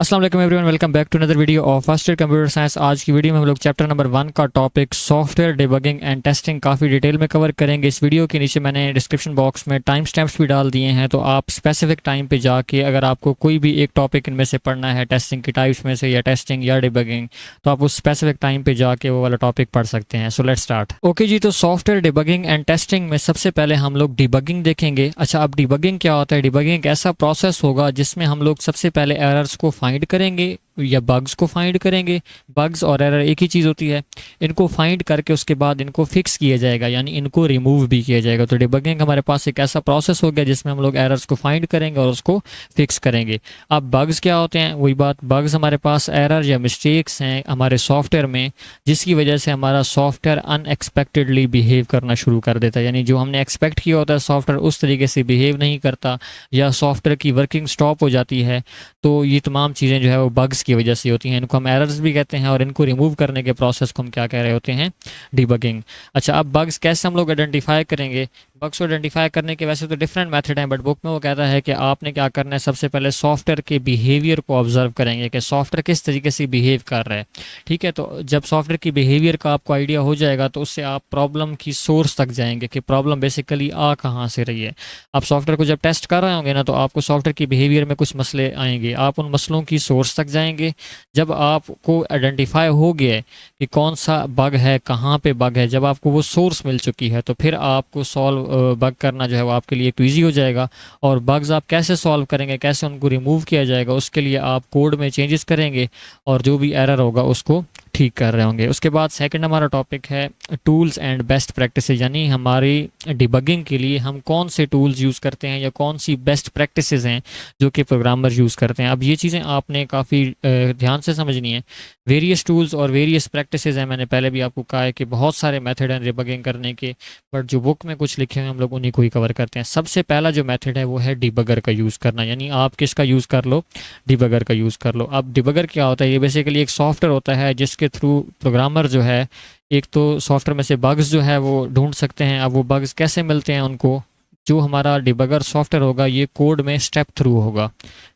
अस्सलाम वालेकुम everyone, welcome back to another video of first year computer science. आज की वीडियो में हम लोग चैप्टर नंबर 1 का topic software debugging and testing काफ़ी डिटेल में कवर करेंगे। इस वीडियो के नीचे मैंने डिस्क्रिप्शन बॉक्स में टाइम स्टैम्प्स भी डाल दिए हैं, तो आप स्पेसिफिक टाइम पे जाके अगर आपको कोई भी एक टॉपिक इनमें से पढ़ना है, टेस्टिंग की टाइप्स में से या टेस्टिंग या डिबगिंग, तो आप उस स्पेसिफिक टाइम पे जाके वो वाला टॉपिक पढ़ सकते हैं। So let's start. ओके जी, तो सॉफ्टवेयर डिबगिंग एंड टेस्टिंग में सबसे पहले हम लोग डिबगिंग देखेंगे। अच्छा, अब डिबगिंग क्या होता है? डिबगिंग एक ऐसा प्रोसेस होगा जिसमें हम लोग सबसे पहले एरर्स को फाइंड करेंगे या बग्स को फाइंड करेंगे। बग्स और एरर एक ही चीज़ होती है। इनको फाइंड करके उसके बाद इनको फिक्स किया जाएगा, यानी इनको रिमूव भी किया जाएगा। तो डिबगिंग हमारे पास एक ऐसा प्रोसेस हो गया जिसमें हम लोग एरर्स को फाइंड करेंगे और उसको फिक्स करेंगे। अब बग्स क्या होते हैं? वही बात, बग्स हमारे पास एरर या मिस्टेक्स हैं हमारे सॉफ्टवेयर में, जिसकी वजह से हमारा सॉफ्टवेयर अनएक्सपेक्टेडली बिहेव करना शुरू कर देता है। यानी जो हमने एक्सपेक्ट किया होता है सॉफ्टवेयर उस तरीके से बिहेव नहीं करता, या सॉफ्टवेयर की वर्किंग स्टॉप हो जाती है। तो ये तमाम चीज़ें जो है वो बग्स की वजह से होती हैं। इनको हम एरर्स भी कहते हैं और इनको रिमूव करने के प्रोसेस को हम क्या कह रहे होते हैं? डिबगिंग। अच्छा, अब बग्स कैसे हम लोग आइडेंटिफाई करेंगे? बग्स को आइडेंटिफाई करने के वैसे तो डिफरेंट मेथड हैं, बट बुक में वो कहता है कि आपने क्या करना है, सबसे पहले सॉफ्टवेयर के बिहेवियर को ऑब्जर्व करेंगे कि सॉफ्टवेयर किस तरीके से बिहेव कर रहा है। ठीक है, तो जब सॉफ्टवेयर की बिहेवियर का आपको आइडिया हो जाएगा तो उससे आप प्रॉब्लम की सोर्स तक जाएंगे कि प्रॉब्लम बेसिकली आ कहाँ से रही है। आप सॉफ्टवेयर को जब टेस्ट कर रहे होंगे ना, तो आपको सॉफ्टवेयर की बिहेवियर में कुछ मसले आएंगे, आप उन मसलों की सोर्स तक जाएंगे। जब आपको आइडेंटिफाई हो गया है कि कौन सा बग है, कहाँ पे बग है, जब आपको वो सोर्स मिल चुकी है, तो फिर आपको सॉल्व बग करना जो है वो आपके लिए एक ईजी हो जाएगा। और बग्स आप कैसे सॉल्व करेंगे, कैसे उनको रिमूव किया जाएगा, उसके लिए आप कोड में चेंजेस करेंगे और जो भी एरर होगा उसको ठीक कर रहे होंगे। उसके बाद सेकंड हमारा टॉपिक है टूल्स एंड बेस्ट प्रैक्टिसेस, यानी हमारी डिबगिंग के लिए हम कौन से टूल्स यूज़ करते हैं या कौन सी बेस्ट प्रैक्टिसेस हैं जो कि प्रोग्रामर यूज़ करते हैं। अब ये चीज़ें आपने काफ़ी ध्यान से समझनी है। वेरियस टूल्स और वेरियस प्रैक्टिसेस हैं, मैंने पहले भी आपको कहा है कि बहुत सारे मेथड हैं डिबगिंग करने के, बट जो बुक में कुछ लिखे हुए हैं हम लोग उन्हीं को ही कवर करते हैं। सबसे पहला जो मेथड है वो है डिबगर का यूज़ करना, यानी आप किसका यूज़ कर लो? डिबगर का यूज़ कर लो। अब डिबगर क्या होता है? ये बेसिकली एक सॉफ्टवेयर होता है जिसके थ्रू प्रोग्रामर जो है एक तो सॉफ्टवेयर में से बग्स जो है वो ढूंढ सकते हैं। अब वो बग्स कैसे मिलते हैं उनको? जो हमारा डिबगर सॉफ्टवेयर होगा ये कोड में स्टेप थ्रू होगा।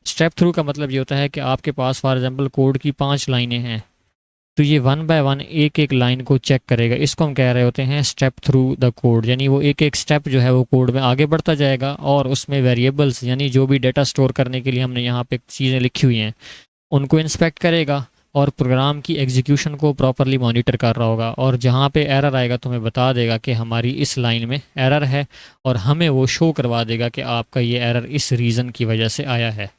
स्टेप थ्रू का मतलब ये होता है कि आपके पास फॉर एग्जांपल कोड की 5 लाइनें हैं, तो ये वन बाय वन एक एक लाइन को चेक करेगा। इसको हम कह रहे होते हैं स्टेप थ्रू द कोड, यानी वो एक एक स्टेप जो है वो कोड में आगे बढ़ता जाएगा और उसमें वेरिएबल्स यानी जो भी डेटा स्टोर करने के लिए हमने यहाँ पे चीज़ें लिखी हुई हैं उनको इंस्पेक्ट करेगा और प्रोग्राम की एग्जीक्यूशन को प्रॉपरली मॉनिटर कर रहा होगा। और जहाँ पे एरर आएगा तो हमें बता देगा कि हमारी इस लाइन में एरर है और हमें वो शो करवा देगा कि आपका ये एरर इस रीज़न की वजह से आया है।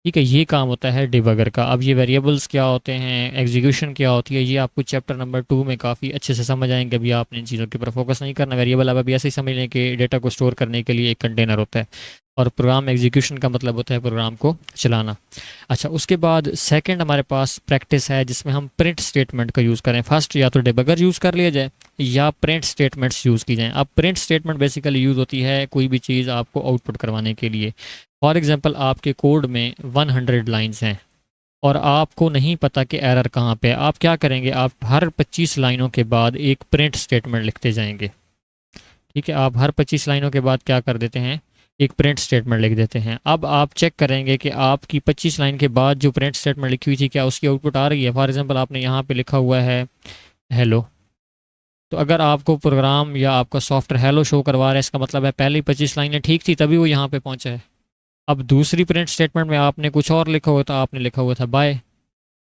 ठीक है, ये काम होता है डिबगर का। अब ये वेरिएबल्स क्या होते हैं, एग्जीक्यूशन क्या होती है, ये आपको चैप्टर नंबर 2 में काफ़ी अच्छे से समझ आएंगे। अभी आपने इन चीज़ों के ऊपर फोकस नहीं करना। वेरिएबल आप अभी ऐसे ही समझ लें कि डेटा को स्टोर करने के लिए एक कंटेनर होता है, और प्रोग्राम एग्जीक्यूशन का मतलब होता है प्रोग्राम को चलाना। अच्छा, उसके बाद सेकंड हमारे पास प्रैक्टिस है जिसमें हम प्रिंट स्टेटमेंट का यूज़ करें। फर्स्ट या तो डिबगर यूज़ कर लिया जाए या प्रिंट स्टेटमेंट्स यूज़ की जाएँ। अब प्रिंट स्टेटमेंट बेसिकली यूज़ होती है कोई भी चीज़ आपको आउटपुट करवाने के लिए। फॉर एग्जांपल आपके कोड में 100 लाइंस हैं और आपको नहीं पता कि एरर कहाँ पे है। आप क्या करेंगे? आप हर 25 लाइनों के बाद एक प्रिंट स्टेटमेंट लिखते जाएंगे। ठीक है, आप हर 25 लाइनों के बाद क्या कर देते हैं? एक प्रिंट स्टेटमेंट लिख देते हैं। अब आप चेक करेंगे कि आपकी 25 लाइन के बाद जो प्रिंट स्टेटमेंट लिखी हुई थी क्या उसकी आउटपुट आ रही है। फॉर एग्जांपल आपने यहाँ पे लिखा हुआ है हेलो, तो अगर आपको प्रोग्राम या आपका सॉफ्टवेयर हेलो शो करवा रहा है, इसका मतलब है पहली 25 लाइनें ठीक थी तभी वो यहाँ पे पहुँचा है। अब दूसरी प्रिंट स्टेटमेंट में आपने कुछ और लिखा हुआ था, आपने लिखा हुआ था बाय,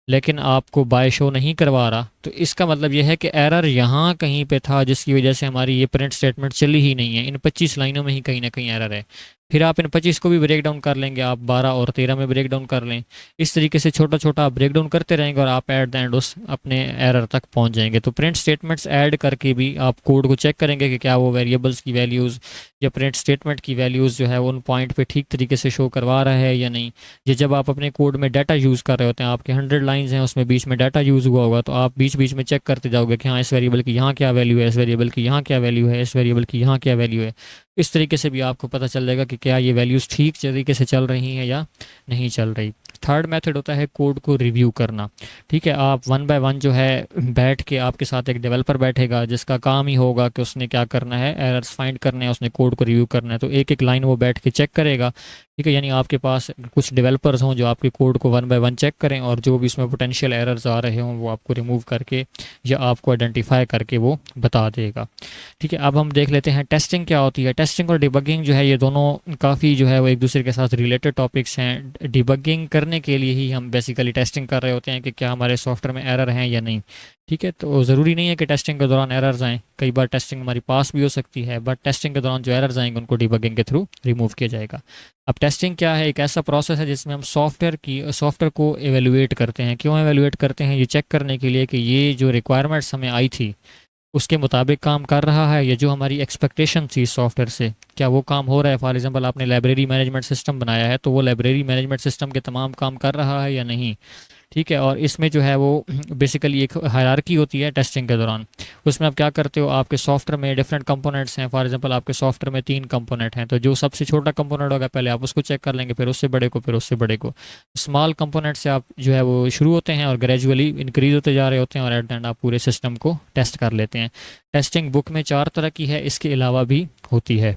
लेकिन आपको बाय शो नहीं करवा रहा, तो इसका मतलब यह है कि एरर यहाँ कहीं पे था जिसकी वजह से हमारी ये प्रिंट स्टेटमेंट चली ही नहीं है। इन 25 लाइनों में ही कहीं ना कहीं एरर है। फिर आप इन 25 को भी ब्रेक डाउन कर लेंगे, आप 12 और 13 में ब्रेक डाउन कर लें। इस तरीके से छोटा छोटा आप ब्रेक डाउन करते रहेंगे और आप एट द एंड उस अपने एरर तक पहुँच जाएंगे। तो प्रिंट स्टेटमेंट्स ऐड करके भी आप कोड को चेक करेंगे कि क्या वो वेरिएबल्स की वैल्यूज़ या प्रिंट स्टेटमेंट की वैल्यूज़ जो है उन पॉइंट पे ठीक तरीके से शो करवा रहा है या नहीं। ये जब आप अपने कोड में डाटा यूज़ कर रहे होते हैं, आपके 100 लाइंस हैं, उसमें बीच में डाटा यूज़ हुआ होगा, तो आप बीच बीच में चेक करते जाओगे कि हाँ इस वेरिएबल की यहाँ क्या वैल्यू है, इस वेरिएबल की यहाँ क्या वैल्यू है, इस वेरिएबल की यहाँ क्या वैल्यू है। इस तरीके से भी आपको पता चल जाएगा कि क्या ये वैल्यूज़ ठीक तरीके से चल रही हैं या नहीं चल रही। थर्ड मेथड होता है कोड को रिव्यू करना। ठीक है, आप वन बाय वन जो है बैठ के, आपके साथ एक डेवलपर बैठेगा जिसका काम ही होगा कि उसने क्या करना है, एरर्स फाइंड करने हैं, उसने कोड को रिव्यू करना है, तो एक एक लाइन वो बैठ के चेक करेगा। ठीक है, यानी आपके पास कुछ डेवलपर्स हों जो आपके कोड को वन बाय वन चेक करें और जो भी उसमें पोटेंशियल एरर्स आ रहे हों वो आपको रिमूव करके या आपको आइडेंटिफाई करके वो बता देगा। ठीक है, अब हम देख लेते हैं टेस्टिंग क्या होती है। टेस्टिंग और डिबगिंग जो है ये दोनों काफ़ी जो है वो एक दूसरे के साथ रिलेटेड टॉपिक्स हैं। डिबगिंग करने के लिए ही हम बेसिकली टेस्टिंग कर रहे होते हैं कि क्या हमारे सॉफ्टवेयर में एरर हैं या नहीं। ठीक है, तो ज़रूरी नहीं है कि टेस्टिंग के दौरान एरर्स आएँ, कई बार टेस्टिंग हमारी पास भी हो सकती है, बट टेस्टिंग के दौरान जो एरर्स आएंगे उनको डिबगिंग के थ्रू रिमूव किया जाएगा। अब टेस्टिंग क्या है, एक ऐसा प्रोसेस है जिसमें हम सॉफ्टवेयर को एवेलुएट करते हैं। क्यों एवेलुएट करते हैं, ये चेक करने के लिए कि ये जो रिक्वायरमेंट्स हमें आई थी उसके मुताबिक काम कर रहा है, या जो हमारी एक्सपेक्टेशन थी सॉफ्टवेयर से क्या वो काम हो रहा है। फॉर एग्जांपल आपने लाइब्रेरी मैनेजमेंट सिस्टम बनाया है तो वो लाइब्रेरी मैनेजमेंट सिस्टम के तमाम काम कर रहा है या नहीं। ठीक है, और इसमें जो है वो बेसिकली एक हायरार्की होती है टेस्टिंग के दौरान। उसमें आप क्या करते हो, आपके सॉफ्टवेयर में डिफरेंट कंपोनेंट्स हैं। फॉर एग्जांपल आपके सॉफ्टवेयर में 3 कंपोनेंट हैं, तो जो सबसे छोटा कंपोनेंट होगा पहले आप उसको चेक कर लेंगे, फिर उससे बड़े को, फिर उससे बड़े को। स्मॉल कंपोनेंट से आप जो है वो शुरू होते हैं और ग्रेजुअली इंक्रीज होते जा रहे होते हैं और एट द एंड आप पूरे सिस्टम को टेस्ट कर लेते हैं। टेस्टिंग बुक में 4 तरह की है, इसके अलावा भी होती है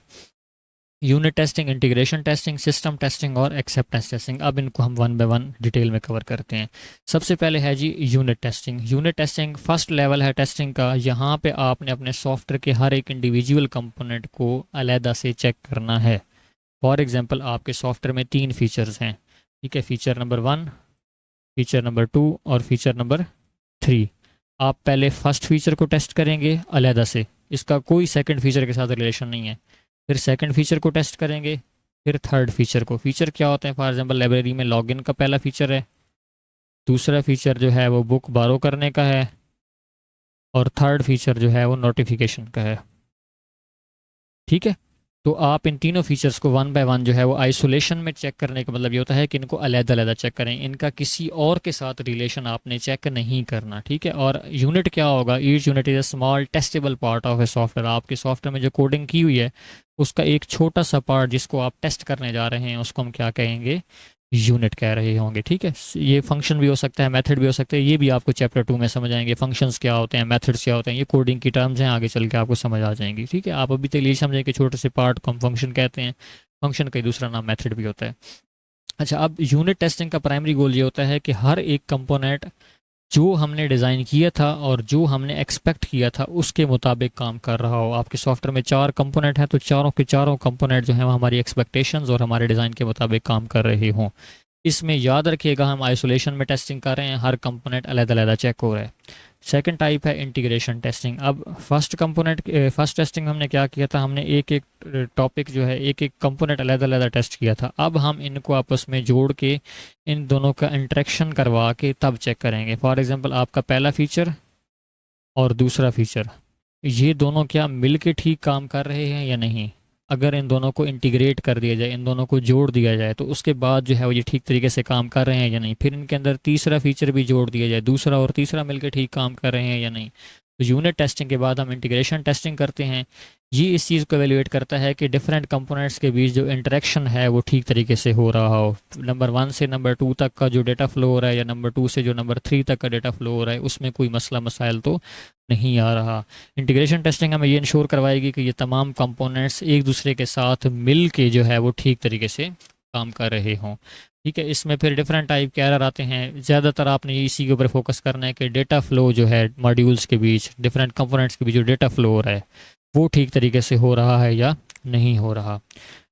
unit testing, integration testing, system testing और एक्सेप्टेंस टेस्टिंग। अब इनको हम वन बाय वन डिटेल में कवर करते हैं। सबसे पहले है जी unit testing. Unit testing first level है टेस्टिंग का। यहाँ पे आपने अपने सॉफ्टवेयर के हर एक इंडिविजुअल कंपोनेंट को अलहदा से चेक करना है। फॉर एग्जांपल आपके सॉफ्टवेयर में 3 फीचर्स हैं। ठीक है, फीचर नंबर 1, फीचर नंबर 2 और फीचर नंबर 3। आप पहले फर्स्ट फीचर को टेस्ट करेंगे अलहदा से, इसका कोई सेकंड फीचर के साथ रिलेशन नहीं है। फिर सेकंड फीचर को टेस्ट करेंगे, फिर थर्ड फीचर को। फीचर क्या होते हैं, फॉर एग्जांपल लाइब्रेरी में लॉगिन का पहला फीचर है, दूसरा फीचर जो है वो बुक बारो करने का है, और थर्ड फीचर जो है वो नोटिफिकेशन का है। ठीक है, तो आप इन तीनों फीचर्स को वन बाय वन जो है वो आइसोलेशन में चेक करने का मतलब ये होता है कि इनको अलग-अलग चेक करें, इनका किसी और के साथ रिलेशन आपने चेक नहीं करना। ठीक है, और यूनिट क्या होगा, each unit is a small testable part of a software. आपके सॉफ्टवेयर में जो कोडिंग की हुई है उसका एक छोटा सा पार्ट जिसको आप टेस्ट करने जा रहे हैं उसको हम क्या कहेंगे, यूनिट कह रहे होंगे। ठीक है, ये फंक्शन भी हो सकता है, मेथड भी हो सकता है, ये भी आपको चैप्टर 2 में समझ आएंगे। फंक्शंस क्या होते हैं, मेथड्स क्या होते हैं, ये कोडिंग की टर्म्स हैं, आगे चल के आपको समझ आ जाएंगी। ठीक है, आप अभी तक ये समझें कि छोटे से पार्ट को हम फंक्शन कहते हैं, फंक्शन का दूसरा नाम मेथड भी होता है। अच्छा, अब यूनिट टेस्टिंग का प्राइमरी गोल ये होता है कि हर एक कंपोनेंट जो हमने डिज़ाइन किया था और जो हमने एक्सपेक्ट किया था उसके मुताबिक काम कर रहा हो। आपके सॉफ्टवेयर में 4 कंपोनेंट हैं, तो चारों के चारों कंपोनेंट जो हैं वो हमारी एक्सपेक्टेशंस और हमारे डिज़ाइन के मुताबिक काम कर रहे हों। इसमें याद रखिएगा हम आइसोलेशन में टेस्टिंग कर रहे हैं, हर कंपोनेंट अलग-अलग चेक हो रहा है। सेकंड टाइप है इंटीग्रेशन टेस्टिंग। अब फर्स्ट टेस्टिंग हमने क्या किया था, हमने एक एक टॉपिक जो है एक एक कंपोनेंट अलग-अलग टेस्ट किया था। अब हम इनको आपस में जोड़ के इन दोनों का इंटरेक्शन करवा के तब चेक करेंगे। फॉर एग्जांपल आपका पहला फीचर और दूसरा फीचर, ये दोनों क्या मिल के ठीक काम कर रहे हैं या नहीं। अगर इन दोनों को इंटीग्रेट कर दिया जाए, इन दोनों को जोड़ दिया जाए, तो उसके बाद जो है वो ये ठीक तरीके से काम कर रहे हैं या नहीं। फिर इनके अंदर तीसरा फीचर भी जोड़ दिया जाए, दूसरा और तीसरा मिलकर ठीक काम कर रहे हैं या नहीं। तो यूनिट टेस्टिंग के बाद हम इंटीग्रेशन टेस्टिंग करते हैं। ये इस चीज़ को एवेलुएट करता है कि डिफरेंट कंपोनेंट्स के बीच जो इंटरेक्शन है वो ठीक तरीके से हो रहा हो। नंबर 1 से नंबर 2 तक का जो डेटा फ्लो हो रहा है या नंबर 2 से जो नंबर 3 तक का डेटा फ्लो हो रहा है उसमें कोई मसला मसाइल तो नहीं आ रहा। इंटीग्रेशन टेस्टिंग हमें ये इंश्योर करवाएगी कि ये तमाम कंपोनेंट्स एक दूसरे के साथ मिल के जो है वो ठीक तरीके से काम कर रहे हों। ठीक है, इसमें फिर डिफरेंट टाइप के एरर आते हैं। ज़्यादातर आपने इसी के ऊपर फोकस करना है कि डेटा फ्लो जो है मॉड्यूल्स के बीच, डिफरेंट कंपोनेंट्स के बीच जो डेटा फ्लो हो रहा है वो ठीक तरीके से हो रहा है या नहीं हो रहा।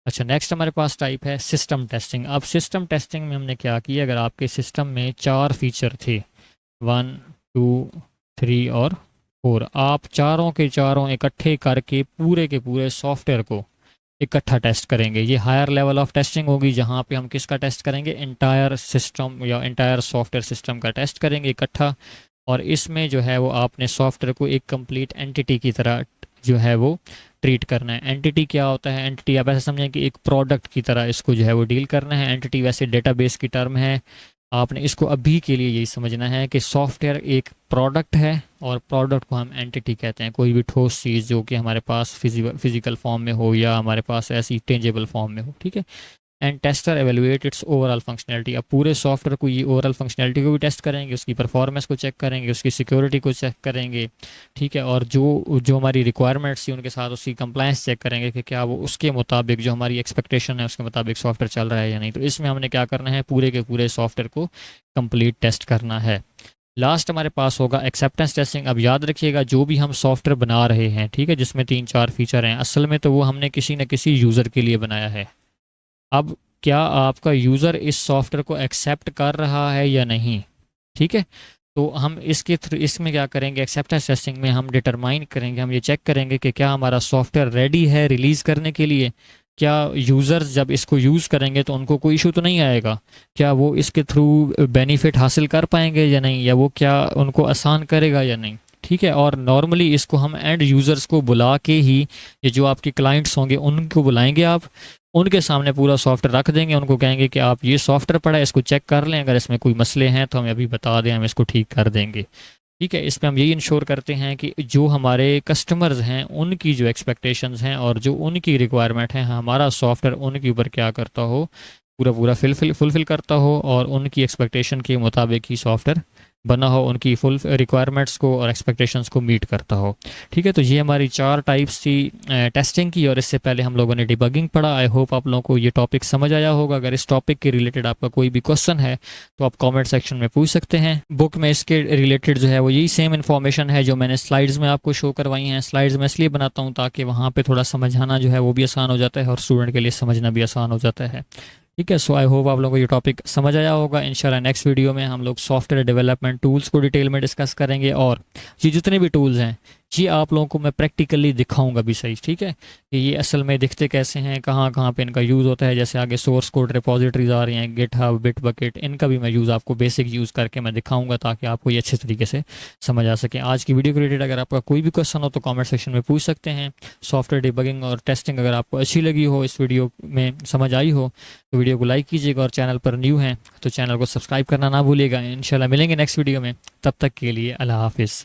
अच्छा, नेक्स्ट हमारे पास टाइप है सिस्टम टेस्टिंग। अब सिस्टम टेस्टिंग में हमने क्या किया, अगर आपके सिस्टम में 4 फीचर थे, 1, 2, 3 और 4, आप चारों के चारों इकट्ठे करके पूरे के पूरे सॉफ्टवेयर को इकट्ठा टेस्ट करेंगे। ये हायर लेवल ऑफ टेस्टिंग होगी जहाँ पे हम किसका टेस्ट करेंगे, इंटायर सिस्टम या इंटायर सॉफ्टवेयर सिस्टम का टेस्ट करेंगे इकट्ठा। और इसमें जो है वो आपने सॉफ्टवेयर को एक कंप्लीट एंटिटी की तरह जो है वो ट्रीट करना है। एंटिटी क्या होता है, एंटिटी आप ऐसे समझें कि एक प्रोडक्ट की तरह इसको जो है वो डील करना है। एंटिटी वैसे डेटाबेस की टर्म है, आपने इसको अभी के लिए यही समझना है कि सॉफ्टवेयर एक प्रोडक्ट है और प्रोडक्ट को हम एंटिटी कहते हैं। कोई भी ठोस चीज़ जो कि हमारे पास फिजिकल फॉर्म में हो या हमारे पास ऐसी टेंजेबल फॉर्म में हो। ठीक है, and tester evaluate it's overall functionality. अब पूरे सॉफ्टवेयर को ये ओवरऑल फंक्शनैलिटी को भी टेस्ट करेंगे, उसकी परफॉर्मेंस को चेक करेंगे, उसकी सिक्योरिटी को चेक करेंगे, ठीक है, और जो जो हमारी रिक्वायरमेंट्स थी उनके साथ उसकी कंप्लायंस चेक करेंगे कि क्या वो उसके मुताबिक जो हमारी एक्सपेक्टेशन है उसके मुताबिक सॉफ्टवेयर चल रहा है या नहीं। तो इसमें हमने क्या करना है, पूरे के पूरे सॉफ्टवेयर को कंप्लीट टेस्ट करना है। लास्ट हमारे पास होगा एक्सेप्टेंस टेस्टिंग। अब याद रखिएगा जो भी हम सॉफ्टवेयर बना रहे हैं, ठीक है, जिसमें 3-4 फीचर हैं, असल में तो वो हमने किसी न किसी यूज़र के लिए बनाया है। अब क्या आपका यूज़र इस सॉफ्टवेयर को एक्सेप्ट कर रहा है या नहीं, ठीक है। तो हम इसके थ्रू इसमें क्या करेंगे, एक्सेप्टेंस टेस्टिंग में हम डिटरमाइन करेंगे, हम ये चेक करेंगे कि क्या हमारा सॉफ्टवेयर रेडी है रिलीज़ करने के लिए। क्या यूज़र्स जब इसको यूज़ करेंगे तो उनको कोई इशू तो नहीं आएगा, क्या वो इसके थ्रू बेनिफिट हासिल कर पाएंगे या नहीं, या वो क्या उनको आसान करेगा या नहीं, ठीक है। और नॉर्मली इसको हम एंड यूज़र्स को बुला के ही, ये जो आपके क्लाइंट्स होंगे उनको बुलाएंगे, आप उनके सामने पूरा सॉफ्टवेयर रख देंगे, उनको कहेंगे कि आप ये सॉफ्टवेयर पड़ा है, इसको चेक कर लें, अगर इसमें कोई मसले हैं तो हमें अभी बता दें, हम इसको ठीक कर देंगे, ठीक है। इसमें हम यही इंश्योर करते हैं कि जो हमारे कस्टमर्स हैं उनकी जो एक्सपेक्टेशंस हैं और जो उनकी रिक्वायरमेंट है, हमारा सॉफ्टवेयर उनके ऊपर क्या करता हो, पूरा पूरा फुलफिल करता हो और उनकी एक्सपेक्टेशन के मुताबिक ही सॉफ्टवेयर बना हो, उनकी फुल रिक्वायरमेंट्स को और एक्सपेक्टेशंस को मीट करता हो, ठीक है। तो ये हमारी 4 टाइप्स थी टेस्टिंग की, और इससे पहले हम लोगों ने डिबगिंग पढ़ा। आई होप आप लोगों को ये टॉपिक समझ आया होगा। अगर इस टॉपिक के रिलेटेड आपका कोई भी क्वेश्चन है तो आप कमेंट सेक्शन में पूछ सकते हैं। बुक में इसके रिलेटेड जो है वो यही सेम इन्फॉर्मेशन है जो मैंने स्लाइड्स में आपको शो करवाई हैं। स्लाइड्स में इसलिए बनाता हूँ ताकि वहाँ पर थोड़ा समझाना जो है वो भी आसान हो जाता है और स्टूडेंट के लिए समझना भी आसान हो जाता है, ठीक है। सो आई होप आप लोगों को ये टॉपिक समझ आया होगा। इंशाल्लाह नेक्स्ट वीडियो में हम लोग सॉफ्टवेयर डेवलपमेंट टूल्स को डिटेल में डिस्कस करेंगे, और ये जितने भी टूल्स हैं ये आप लोगों को मैं प्रैक्टिकली दिखाऊंगा भी सही, ठीक है, कि ये असल में दिखते कैसे हैं, कहाँ कहाँ पे इनका यूज़ होता है। जैसे आगे सोर्स कोड रिपोजिटरीज आ रही हैं, गिटहब, बिटबकेट, इनका भी मैं यूज़ आपको बेसिक यूज़ करके मैं दिखाऊंगा ताकि आपको ये अच्छे तरीके से समझ आ सके। आज की वीडियो के रिलेटेड अगर आपका कोई भी क्वेश्चन हो तो कमेंट सेक्शन में पूछ सकते हैं। सॉफ्टवेयर डिबगिंग और टेस्टिंग अगर आपको अच्छी लगी हो, इस वीडियो में समझ आई हो, तो वीडियो को लाइक कीजिएगा, और चैनल पर न्यू हैं तो चैनल को सब्सक्राइब करना ना भूलिएगा। इंशाल्लाह मिलेंगे नेक्स्ट वीडियो में, तब तक के लिए अल्लाह हाफिज़।